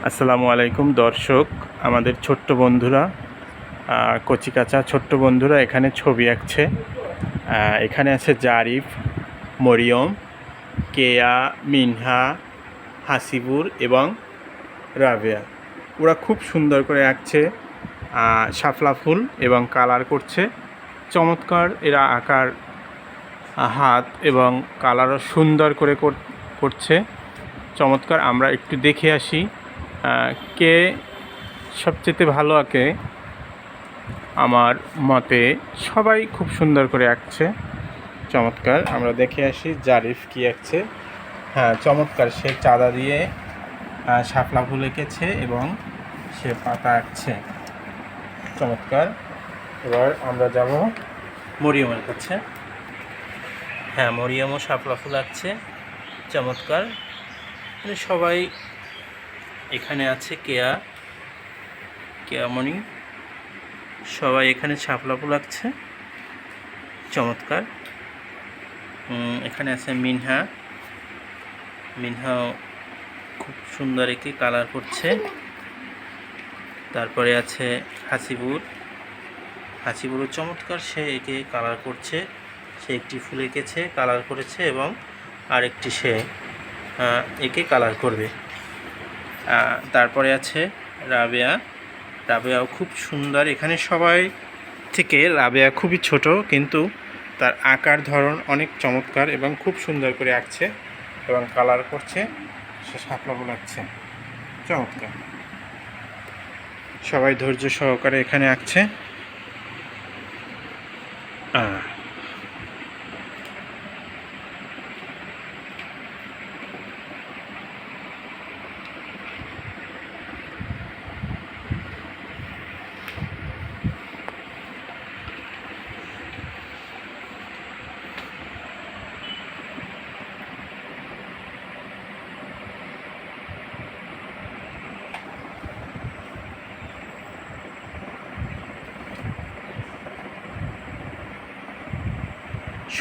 আসসালামু আলাইকুম দর্শক, আমাদের ছোট্ট বন্ধুরা, কচিকাঁচা ছোট্ট বন্ধুরা এখানে ছবি আঁকছে। এখানে আছে জারিফ, মরিয়ম, কেয়া, মিনহা, হাসিবুর এবং রাবেয়া। ওরা খুব সুন্দর করে আঁকছে, শাপলা ফুল এবং কালার করছে। চমৎকার এরা আঁকার হাত এবং কালারও সুন্দর করে করছে। চমৎকার। আমরা একটু দেখে আসি কে সবচেয়ে ভালো আঁকে। আমার মতে সবাই খুব সুন্দর করে আঁকছে। চমৎকার। আমরা দেখে আসি জারিফ কি আঁকছে। হ্যাঁ, চমৎকার। সে চাঁদা দিয়ে শাপলা ফুল এঁকেছে এবং সে পাতা আঁকছে। চমৎকার। এবার আমরা যাব মরিয়মের কাছে। হ্যাঁ, মরিয়মও শাপলা ফুল আঁকছে। চমৎকার। সবাই এখানে আছে, কেয়ামণি, সবাই এখানে শাপলা ফুল আঁকছে। চমৎকার। এখানে আছে মিনহাও খুব সুন্দর এঁকে কালার করছে। তারপরে আছে হাসিবুরও চমৎকার, সে এঁকে কালার করছে। সে একটি ফুল এঁকেছে, কালার করেছে এবং আরেকটি সে এঁকে কালার করবে। তারপরে আছে রাবেয়াও খুব সুন্দর। এখানে সবাই থেকে রাবেয়া খুবই ছোট, কিন্তু তার আঁকার ধরন অনেক চমৎকার এবং খুব সুন্দর করে আঁকছে এবং কালার করছে। সে শাপলা ফুল আঁকছে। চমৎকার। সবাই ধৈর্য সহকারে এখানে আঁকছে।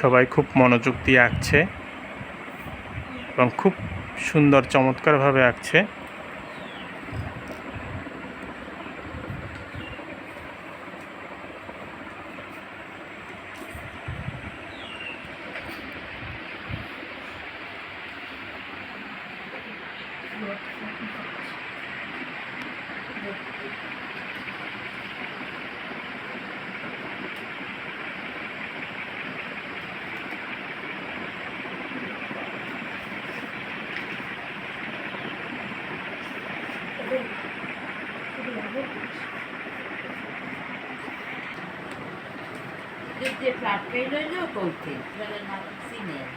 সবাই খুব মনোযোগ দিয়ে আঁকছে এবং খুব সুন্দর চমৎকারভাবে আঁকছে। Desde placa y lo corté, pero no sin él.